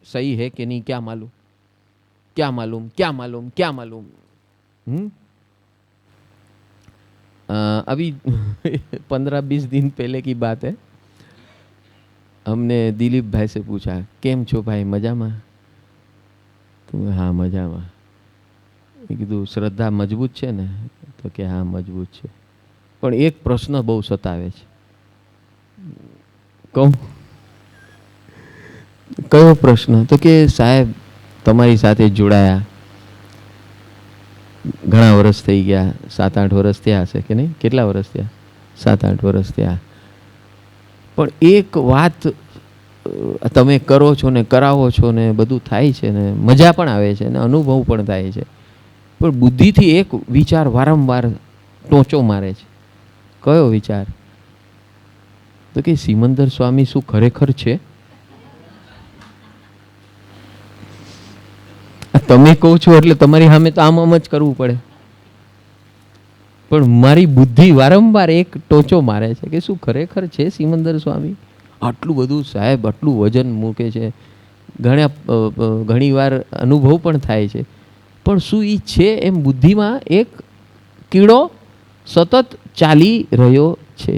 सही है कि नहीं क्या मालूम, क्या मालूम, क्या मालूम, क्या मालूम। अभी 15-20 दिन पहले की बात है। हमने દિલીપ ભાઈ से पूछा કેમ છો ભાઈ મજામાં? તો હા મજામાં. મેં કીધું શ્રદ્ધા મજબૂત છે ને? તો કે હા મજબૂત છે, પણ એક પ્રશ્ન બહુ સતાવે છે. કહું કયો પ્રશ્ન? તો કે સાહેબ તમારી સાથે જોડાયા ઘણા વર્ષ થઈ ગયા, 7-8 વર્ષ થયા હશે કે નહીં? કેટલા વર્ષ થયા? 7-8 વર્ષ થયા. પણ એક વાત તમે કરો છો ને, કરાવો છો ને, બધું થાય છે ને, મજા પણ આવે છે ને, અનુભવ પણ થાય છે, પણ બુદ્ધિથી એક વિચાર વારંવાર ટોચો મારે છે. કયો વિચાર? તો કે સિમંદર સ્વામી શું ખરેખર છે? તમે કહો છો એટલે તમારી સામે તો આમ જ કરવું પડે, પણ મારી બુદ્ધિ વારંવાર એક ટોચો મારે છે કે શું ખરેખર છે સિમંદર સ્વામી? આટલું બધું સાહેબ, આટલું વજન મૂકે છે, ઘણી વાર અનુભવ પણ થાય છે, પણ શું એ છે એમ બુદ્ધિમાં એક કીડો સતત ચાલી રહ્યો છે.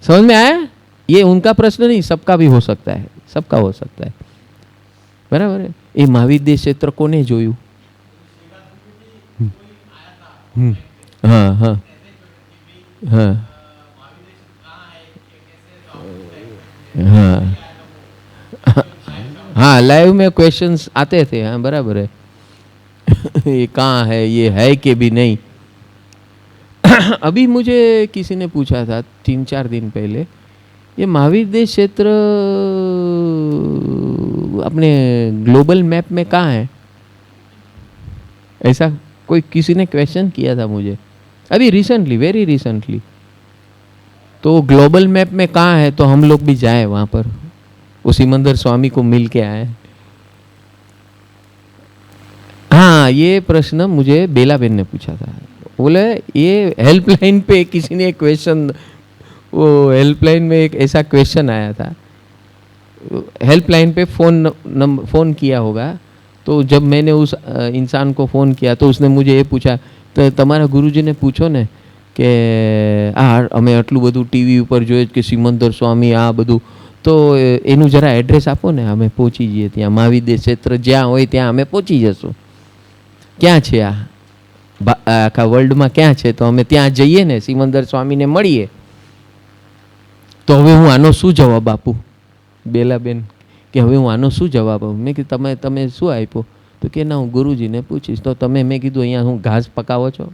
समझ में आया? ये उनका प्रश्न नहीं, सबका भी हो सकता है, सबका हो सकता है. बराबर है. એ મહાવીર દેશ ક્ષેત્ર કોને જોયું? हाँ हाँ हाँ हाँ हाँ, लाइव में क्वेश्चंस आते थे. हाँ बराबर है. ये कहाँ है, ये है कि भी नहीं. अभी मुझे किसी ने पूछा था 3-4 दिन पहले, ये महावीर देश क्षेत्र अपने ग्लोबल मैप में कहाँ है? ऐसा कोई किसी ने क्वेश्चन किया था मुझे अभी रिसेंटली, वेरी रिसेंटली. तो ग्लोबल मैप में कहाँ है तो हम लोग भी जाए वहाँ पर, वो सिमंदर स्वामी को मिल के आए. हाँ, ये प्रश्न मुझे बेलाबेन ने पूछा था. बोले ये हेल्पलाइन पे किसी ने क्वेश्चन, वो हेल्पलाइन में एक ऐसा क्वेश्चन आया था. हेल्पलाइन पे फ़ोन किया होगा, तो जब मैंने उस इंसान को फ़ोन किया तो उसने मुझे ये पूछा, तो તમારા ગુરુજીને પૂછો ને કે અમે આટલું બધું ટીવી ઉપર જોઈએ કે સિમંદર સ્વામી આ બધું, તો એનું જરા એડ્રેસ આપો ને, અમે પહોંચી જઈએ ત્યાં. મહાવીર દેશ ક્ષેત્ર જ્યાં હોય ત્યાં અમે પહોંચી જશું. ક્યાં છે આ આખા વર્લ્ડમાં ક્યાં છે? તો અમે ત્યાં જઈએ ને, સિમંદર સ્વામીને મળીએ. તો હવે હું આનો શું જવાબ આપું? બેલાબેન કે હવે હું આનો શું જવાબ આપું? મેં કીધું તમે શું આપ્યો? તો કે ના, હું ગુરુજીને પૂછીશ. તો તમે, મેં કીધું અહીંયા હું ઘાસ પકાવો છો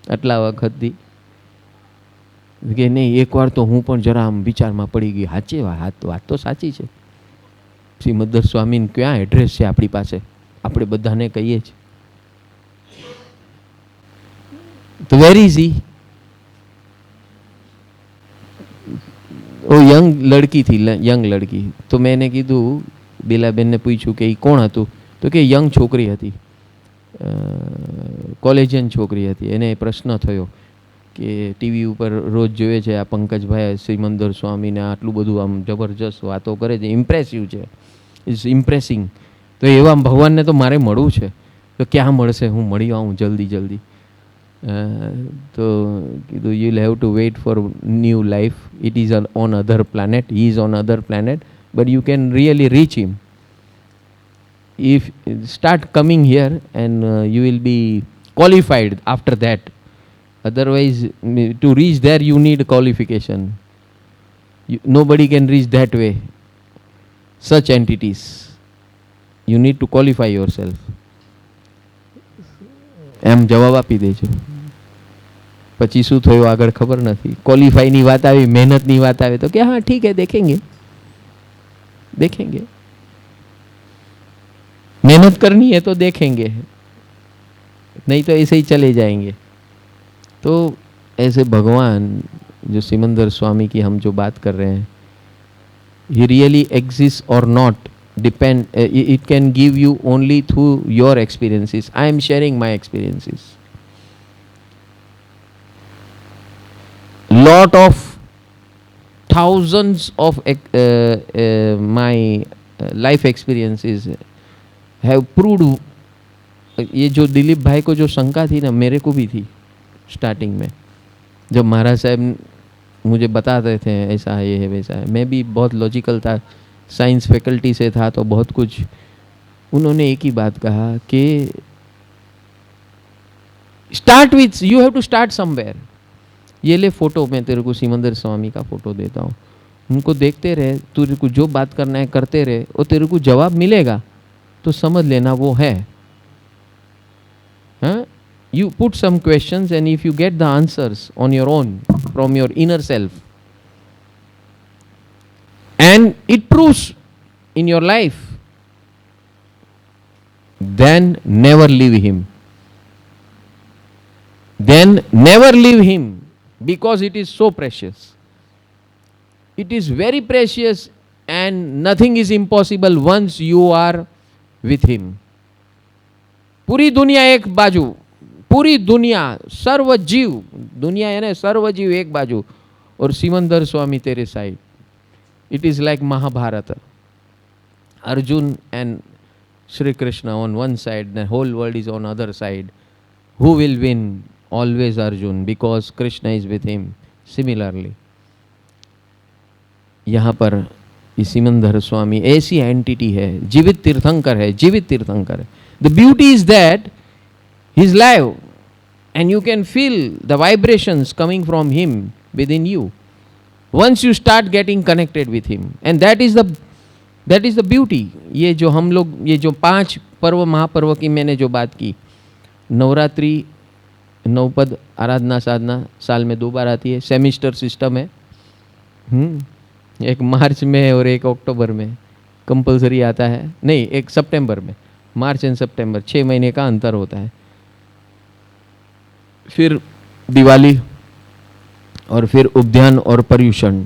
આટલા વખતથી? કે નહીં, એકવાર તો હું પણ જરા આમ વિચારમાં પડી ગઈ. સાચી વાત તો સાચી છે. સિમંદર સ્વામીને ક્યાં એડ્રેસ છે આપણી પાસે? આપણે બધાને કહીએ છીએ. તો વેર ઇઝ હી? वो यंग लड़की थी, यंग लड़की. तो मैंने कीधु, बेलाबेन ने पूछू कि कोण हतुं? तो कि यंग छोकरी हती, कॉलेजियन छोकरी हती. एने प्रश्न थयो कि टीवी पर रोज जोए छे आ पंकजभाई सिमंदर स्वामी ने आटलुं बधुं आम जबरजस्त वातो करे छे, इम्प्रेसिव छे, इज इम्प्रेसिंग. तो एवा भगवान ने तो मारे मळवुं छे, तो क्या मळशे? हूँ मळी आऊँ जल्दी जल्दी. तो कीधुं you will have to wait for new life. It is on other planet, he is on other planet, but you can really reach him if start coming here, and you will be qualified after that. Otherwise to reach there you need qualification. Nobody can reach that way, such entities. You need to qualify yourself. એમ જવાબ આપી દેજો. પછી શું થયું આગળ ખબર નથી. ક્વોલિફાઈની વાત આવી, મહેનતની વાત આવે તો કે हाँ ठीक है, देखेंगे देखेंगे. मेहनत करनी है तो देखेंगे, नहीं तो ऐसे ही चले जाएंगे. तो ऐसे भगवान जो सिमंदर स्वामी की हम जो बात कर रहे हैं, he really exists or not depend, it can give you only through your experiences. I am sharing my experiences. lot of thousands of my life experiences have proved, ये जो दिलीप भाई को जो शंका थी ना, मेरे को भी थी स्टार्टिंग में, जब महाराज साहब मुझे बताते थे ऐसा है, ये है, वैसा है। मैं भी बहुत लॉजिकल था, साइंस फैकल्टी से था, तो बहुत कुछ। उन्होंने एक ही बात कहा कि start with, you have to start somewhere. ये ले फोटो, मैं तेरे को सिमंदर स्वामी का फोटो देता हूँ, उनको देखते रहे, तेरे को जो बात करना है करते रहे, और तेरे को जवाब मिलेगा तो समझ लेना वो है। हाँ, you put some questions and if you get the answers on your own from your inner self and it proves in your life, then never leave him. Then never leave him, because it is so precious. It is very precious and nothing is impossible once you are with him. पूरी दुनिया एक बाजू, पूरी दुनिया, सर्व जीव, दुनिया है ना, सर्व जीव एक बाजू, और सिमंदर स्वामी तेरे side. It is like Mahabharata, Arjun and Shri Krishna on one side, the whole world is on other side. Who will win? Always Arjun, because Krishna is with him. Similarly यहाँ पर ये सिमंदर स्वामी ऐसी एंटिटी है, जीवित तीर्थंकर है, जीवित तीर्थंकर है। The beauty is that he is live and you can feel the vibrations coming from him within you once you start getting connected with him, and that is the beauty. ये जो हम लोग, ये जो 5 पर्व महापर्व की मैंने जो बात की, नवरात्रि, नवपद, आराधना, साधना साल में 2 बार आती है, सेमिस्टर सिस्टम है। एक मार्च में और एक अक्टूबर में कंपलसरी आता है, नहीं, एक सितंबर में, मार्च एंड सितंबर, 6 महीने का अंतर होता है। फिर दिवाली, और फिर उद्यान और पर्यूषण,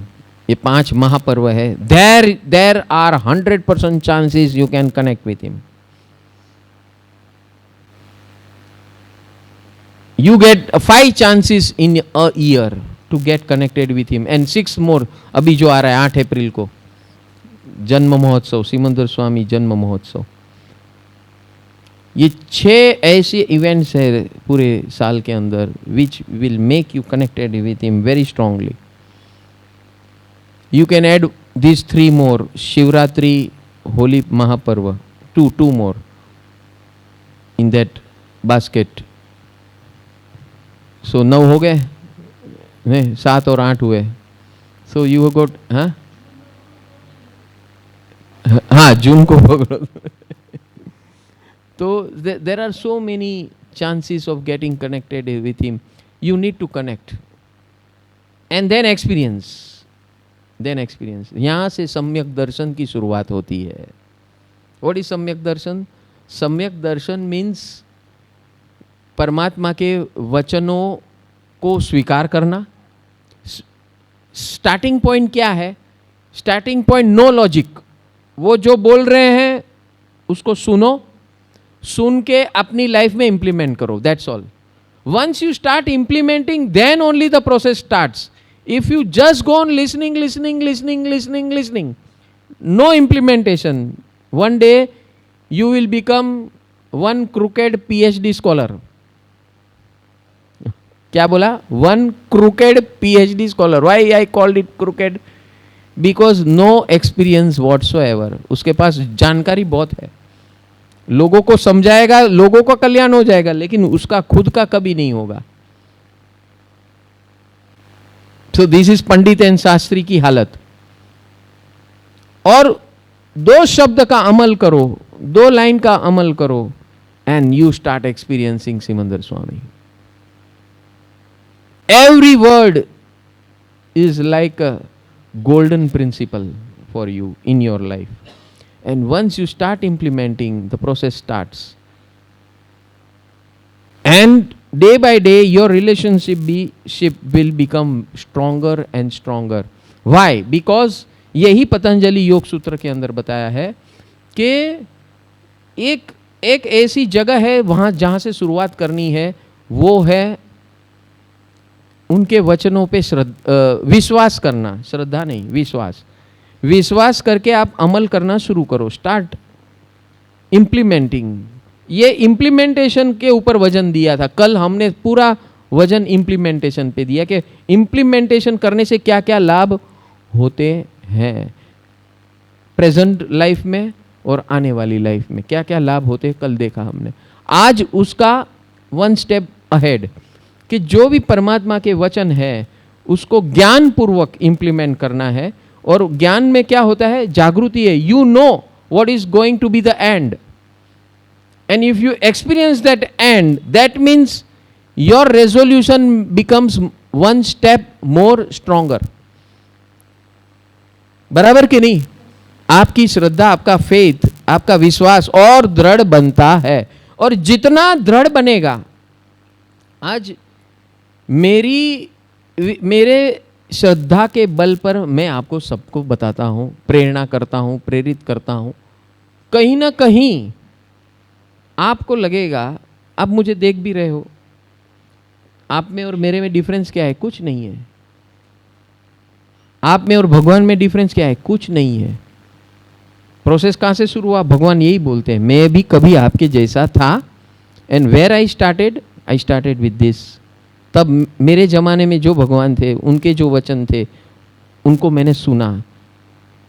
ये 5 महापर्व है। There are 100% chances you can connect with him. You get 5 chances in a year to get connected with him, and 6 more अभी जो आ रहा है 8 अप्रैल को, जन्म महोत्सव, सिमंदर स्वामी जन्म महोत्सव। ये 6 ऐसे इवेंट्स है पूरे साल के अंदर which will make you connected with him very strongly. You can add this 3 मोर, शिवरात्रि, होली महापर्व, 2 मोर इन दैट बास्केट। सो 9 हो गए, नहीं 7 और 8 हुए। सो यू गोट, हाँ जून को पकड़ो। So there are so many chances of getting connected with him. You need to connect and then experience. यहाँ से सम्यक दर्शन की शुरुआत होती है। What is सम्यक दर्शन? सम्यक दर्शन means परमात्मा के वचनों को स्वीकार करना। स्टार्टिंग पॉइंट क्या है? Starting point no logic. वो जो बोल रहे हैं उसको सुनो, सुन के अपनी लाइफ में इंप्लीमेंट करो, that's all. Once you start implementing, then only the process starts. If you just go on listening, no implementation, one day you will become one crooked PhD scholar. क्या बोला? One crooked PhD scholar. Why I called it crooked? Because no experience whatsoever. उसके पास जानकारी बहुत है, लोगों को समझाएगा, लोगों का कल्याण हो जाएगा, लेकिन उसका खुद का कभी नहीं होगा. So this is Pandit and Shastri की हालत. और दो शब्द का अमल करो, दो लाइन का अमल करो, and you start experiencing Simandar Swami. Every word is like a golden principle for you in your life. And once you start implementing, the process starts. And day by day, your relationship will become stronger and stronger. Why? Because यही पतंजलि योग सूत्र के अंदर बताया है कि एक ऐसी जगह है वहाँ जहाँ से शुरुआत करनी है, वो है उनके वचनों पे विश्वास करना, श्रद्धा नहीं विश्वास, विश्वास करके आप अमल करना शुरू करो, स्टार्ट इम्प्लीमेंटिंग। ये इम्प्लीमेंटेशन के ऊपर वजन दिया था कल, हमने पूरा वजन इम्प्लीमेंटेशन पे दिया कि इम्प्लीमेंटेशन करने से क्या क्या लाभ होते हैं प्रेजेंट लाइफ में और आने वाली लाइफ में, क्या क्या लाभ होते हैं कल देखा हमने। आज उसका वन स्टेप अहेड कि जो भी परमात्मा के वचन है उसको ज्ञान पूर्वक इम्प्लीमेंट करना है। और ज्ञान में क्या होता है, जागृति है, you know what is going to be the end, and if you experience that end, that means your resolution becomes one step more stronger. बराबर कि नहीं? आपकी श्रद्धा, आपका फेथ, आपका विश्वास और दृढ़ बनता है, और जितना दृढ़ बनेगा, आज मेरे श्रद्धा के बल पर मैं आपको सबको बताता हूं, प्रेरणा करता हूं, प्रेरित करता हूं। कहीं ना कहीं आपको लगेगा, आप मुझे देख भी रहे हो, आप में और मेरे में डिफरेंस क्या है? कुछ नहीं है। आप में और भगवान में डिफरेंस क्या है? कुछ नहीं है। प्रोसेस कहाँ से शुरू हुआ? भगवान यही बोलते हैं, मैं भी कभी आपके जैसा था, and where I started with this. तब मेरे ज़माने में जो भगवान थे, उनके जो वचन थे, उनको मैंने सुना,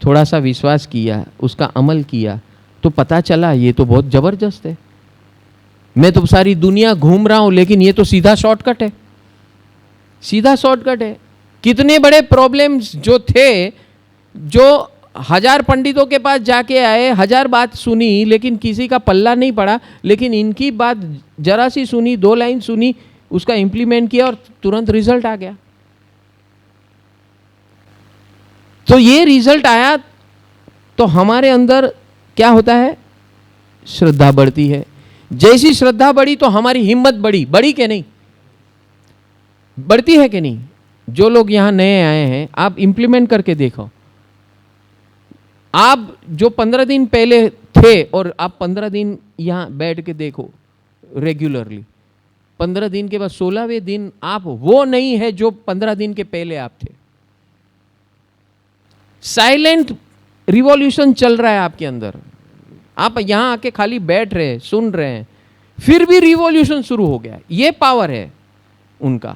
थोड़ा सा विश्वास किया, उसका अमल किया, तो पता चला ये तो बहुत ज़बरदस्त है। मैं तो सारी दुनिया घूम रहा हूँ, लेकिन ये तो सीधा शॉर्टकट है, सीधा शॉर्टकट है। कितने बड़े प्रॉब्लम्स जो थे, जो 1000 पंडितों के पास जाके आए, 1000 बात सुनी, लेकिन किसी का पल्ला नहीं पड़ा, लेकिन इनकी बात जरा सी सुनी, 2 लाइन सुनी, उसका इंप्लीमेंट किया और तुरंत रिजल्ट आ गया। तो ये रिजल्ट आया तो हमारे अंदर क्या होता है? श्रद्धा बढ़ती है। जैसी श्रद्धा बढ़ी तो हमारी हिम्मत बढ़ी कि नहीं? बढ़ती है कि नहीं? जो लोग यहां नए आए हैं, आप इंप्लीमेंट करके देखो। आप जो 15 दिन पहले थे और आप 15 दिन यहां बैठ के देखो रेगुलरली, 15 दिन के बाद 16वें दिन आप वो नहीं है जो 15 दिन के पहले आप थे। साइलेंट रिवॉल्यूशन चल रहा है आपके अंदर। आप यहां आके खाली बैठ रहे हैं, सुन रहे हैं, फिर भी रिवॉल्यूशन शुरू हो गया। ये पावर है उनका।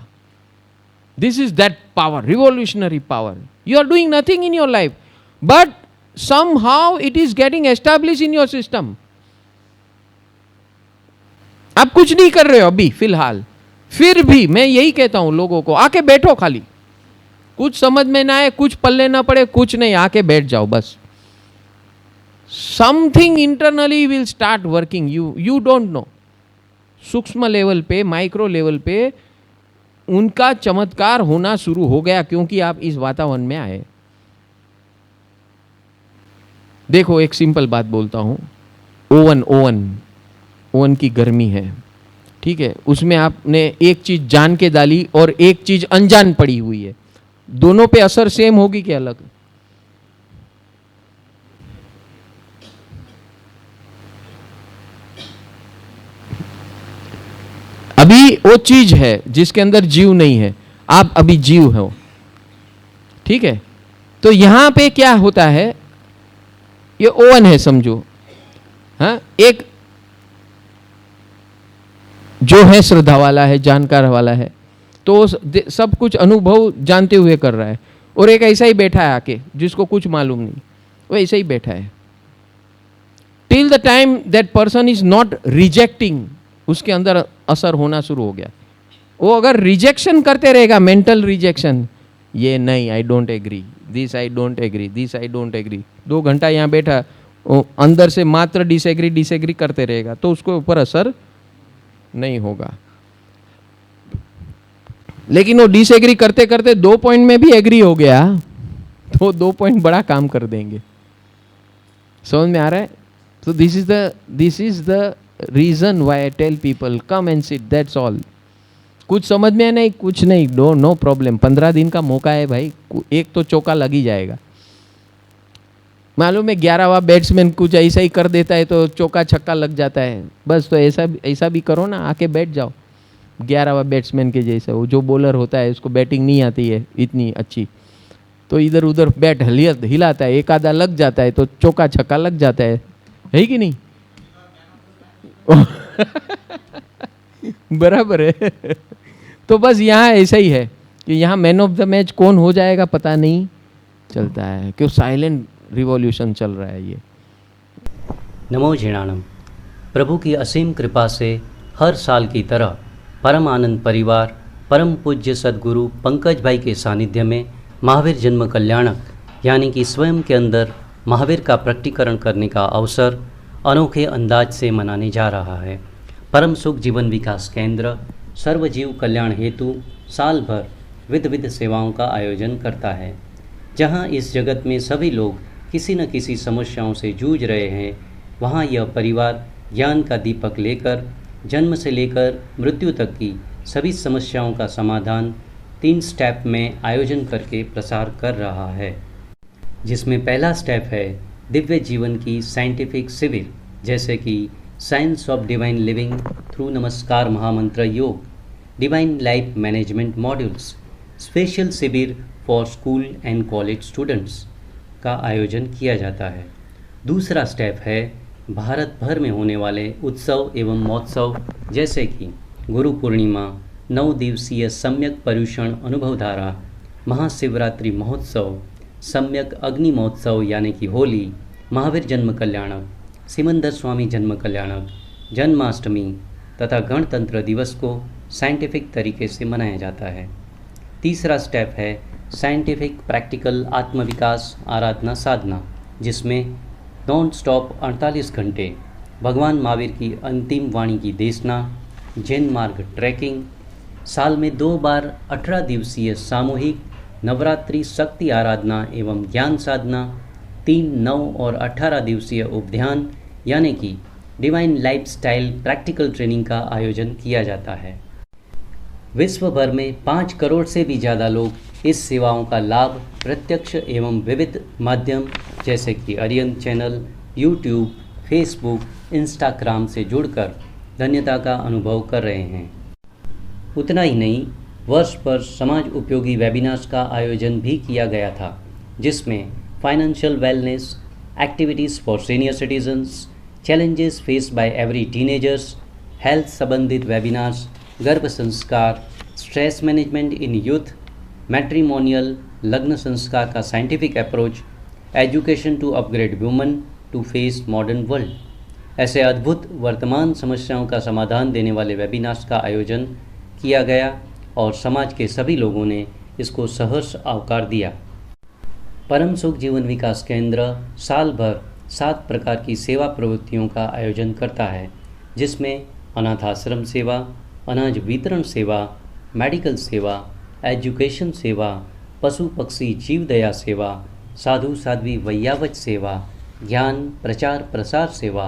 This is that power, revolutionary power. You are doing nothing in your life, but somehow it is getting established in your system. आप कुछ नहीं कर रहे हो अभी फिलहाल, फिर भी मैं यही कहता हूं लोगों को, आके बैठो, खाली कुछ समझ में ना आए, कुछ पल्ले ना पड़े, कुछ नहीं, आके बैठ जाओ बस। Something internally will start working, you don't know. सूक्ष्म लेवल पे, माइक्रो लेवल पे उनका चमत्कार होना शुरू हो गया, क्योंकि आप इस वातावरण में आए। देखो, एक सिंपल बात बोलता हूँ। ओवन की गर्मी है, ठीक है, उसमें आपने एक चीज जान के डाली और एक चीज अनजान पड़ी हुई है, दोनों पे असर सेम होगी कि अलग? अभी वो चीज है जिसके अंदर जीव नहीं है, आप अभी जीव हो, ठीक है। तो यहां पे क्या होता है, ये ओवन है समझो, हाँ, एक जो है श्रद्धा वाला है, जानकार वाला है, तो सब कुछ अनुभव जानते हुए कर रहा है, और एक ऐसा ही बैठा है आके जिसको कुछ मालूम नहीं, वो ऐसा ही बैठा है। Till the time that person is not rejecting, उसके अंदर असर होना शुरू हो गया। वो अगर रिजेक्शन करते रहेगा, मेंटल रिजेक्शन, ये नहीं, I don't agree, this I don't agree, this I don't agree, 2 घंटा यहाँ बैठा, वो अंदर से मात्र डिसएग्री करते रहेगा, तो उसको ऊपर असर नहीं होगा। लेकिन वो डिसएग्री करते करते 2 पॉइंट में भी एग्री हो गया, तो 2 पॉइंट बड़ा काम कर देंगे। समझ में आ रहा है? तो this is the reason why I tell people come and sit, that's all. कुछ समझ में नहीं, कुछ नहीं, नो प्रॉब्लम, 15 दिन का मौका है भाई, एक तो चौका लग ही जाएगा। मालूम है 11वां बैट्समैन कुछ ऐसा ही कर देता है तो चौका छक्का लग जाता है, बस तो ऐसा भी करो ना, आके बैठ जाओ, 11वां बैट्समैन के जैसा, वो जो बॉलर होता है उसको बैटिंग नहीं आती है इतनी अच्छी, तो इधर उधर बैट हिलाता है, एक आधा लग जाता है तो चौका छक्का लग जाता है कि नहीं? बराबर है। तो बस यहाँ ऐसा ही है कि यहाँ मैन ऑफ द मैच कौन हो जाएगा पता नहीं चलता है, क्यों साइलेंट रिवॉल्यूशन चल रहा है ये। नमो झिणाणम। प्रभु की असीम कृपा से हर साल की तरह परम आनंद परिवार परम पूज्य सद्गुरु पंकज भाई के सानिध्य में महावीर जन्म कल्याणक यानी कि स्वयं के अंदर महावीर का प्रकटीकरण करने का अवसर अनोखे अंदाज से मनाने जा रहा है। परम सुख जीवन विकास केंद्र सर्वजीव कल्याण हेतु साल भर विध विध सेवाओं का आयोजन करता है। जहां इस जगत में सभी लोग किसी न किसी समस्याओं से जूझ रहे हैं, वहां यह परिवार ज्ञान का दीपक लेकर जन्म से लेकर मृत्यु तक की सभी समस्याओं का समाधान 3 स्टेप में आयोजन करके प्रसार कर रहा है, जिसमें पहला स्टेप है दिव्य जीवन की साइंटिफिक शिविर, जैसे कि science of divine living through नमस्कार महामंत्र योग, divine life management modules, special शिविर for school and college students का आयोजन किया जाता है। दूसरा स्टेप है भारत भर में होने वाले उत्सव एवं महोत्सव, जैसे कि गुरु पूर्णिमा, 9 दिवसीय सम्यक पर्युषण अनुभव धारा, महाशिवरात्रि महोत्सव, सम्यक अग्नि महोत्सव यानी कि होली, महावीर जन्म कल्याणक, सिमंदर स्वामी जन्म कल्याणक, जन्माष्टमी तथा गणतंत्र दिवस को साइंटिफिक तरीके से मनाया जाता है। तीसरा स्टेप है साइंटिफिक प्रैक्टिकल आत्मविकास आराधना साधना, जिसमें नॉन स्टॉप 48 घंटे भगवान महावीर की अंतिम वाणी की देशना, जैन मार्ग ट्रैकिंग, साल में 2 बार 18 दिवसीय सामूहिक नवरात्रि शक्ति आराधना एवं ज्ञान साधना, 3, 9 और 18 दिवसीय उपध्यान यानी कि डिवाइन लाइफस्टाइल प्रैक्टिकल ट्रेनिंग का आयोजन किया जाता है। विश्व भर में 5 करोड़ से भी ज़्यादा लोग इस सेवाओं का लाभ प्रत्यक्ष एवं विविध माध्यम जैसे कि Aryan channel, YouTube, Facebook, Instagram से जुड़कर धन्यता का अनुभव कर रहे हैं। उतना ही नहीं, वर्ष पर समाज उपयोगी वेबिनार्स का आयोजन भी किया गया था, जिसमें financial wellness, activities for senior citizens, challenges faced by every teenagers, health संबंधित वेबिनार्स, गर्भ संस्कार, stress management in youth, matrimonial लग्न संस्कार का scientific approach, education to upgrade woman to face modern world, ऐसे अद्भुत वर्तमान समस्याओं का समाधान देने वाले वेबिनार्स का आयोजन किया गया और समाज के सभी लोगों ने इसको सहर्ष आवकार दिया। परम सुख जीवन विकास केंद्र साल भर 7 प्रकार की सेवा प्रवृत्तियों का आयोजन करता है, जिसमें अनाथ आश्रम सेवा, अनाज वितरण सेवा, मेडिकल सेवा, एजुकेशन सेवा, पशु पक्षी जीव दया सेवा, साधु साध्वी वैयावच सेवा, ज्ञान प्रचार प्रसार सेवा,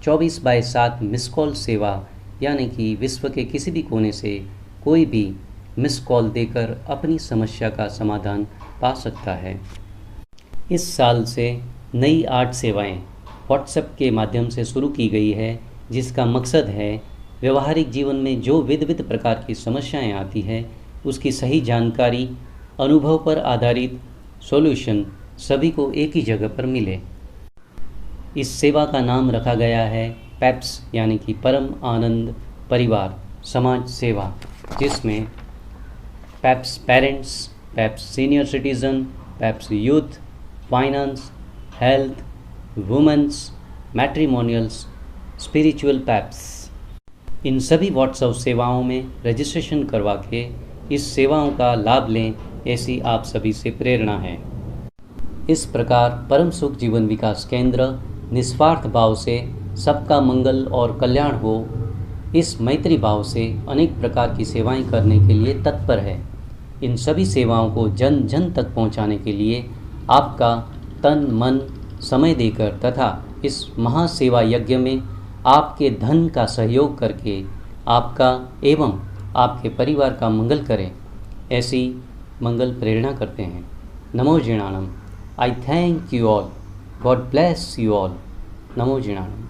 24/7 मिस कॉल सेवा यानी कि विश्व के किसी भी कोने से कोई भी मिस कॉल देकर अपनी समस्या का समाधान पा सकता है। इस साल से नई 8 सेवाएं व्हाट्सएप के माध्यम से शुरू की गई है, जिसका मकसद है व्यवहारिक जीवन में जो विविध प्रकार की समस्याएं आती हैं उसकी सही जानकारी, अनुभव पर आधारित सॉल्यूशन सभी को एक ही जगह पर मिले। इस सेवा का नाम रखा गया है पैप्स यानी कि परम आनंद परिवार समाज सेवा, जिसमें पैप्स पेरेंट्स, पैप्स सीनियर सिटीज़न, पैप्स youth, finance, health, women's, matrimonials, spiritual पैप्स, इन सभी व्हाट्सएप सेवाओं में रजिस्ट्रेशन करवा के इस सेवाओं का लाभ लें, ऐसी आप सभी से प्रेरणा है। इस प्रकार परम सुख जीवन विकास केंद्र निस्वार्थ भाव से सबका मंगल और कल्याण हो, इस मैत्री भाव से अनेक प्रकार की सेवाएं करने के लिए तत्पर है। इन सभी सेवाओं को जन जन तक पहुंचाने के लिए आपका तन मन समय देकर तथा इस महासेवा यज्ञ में आपके धन का सहयोग करके आपका एवं आपके परिवार का मंगल करें, ऐसी मंगल प्रेरणा करते हैं। नमो जिणाणम। I thank you all. God bless you all. नमो जिणाणम।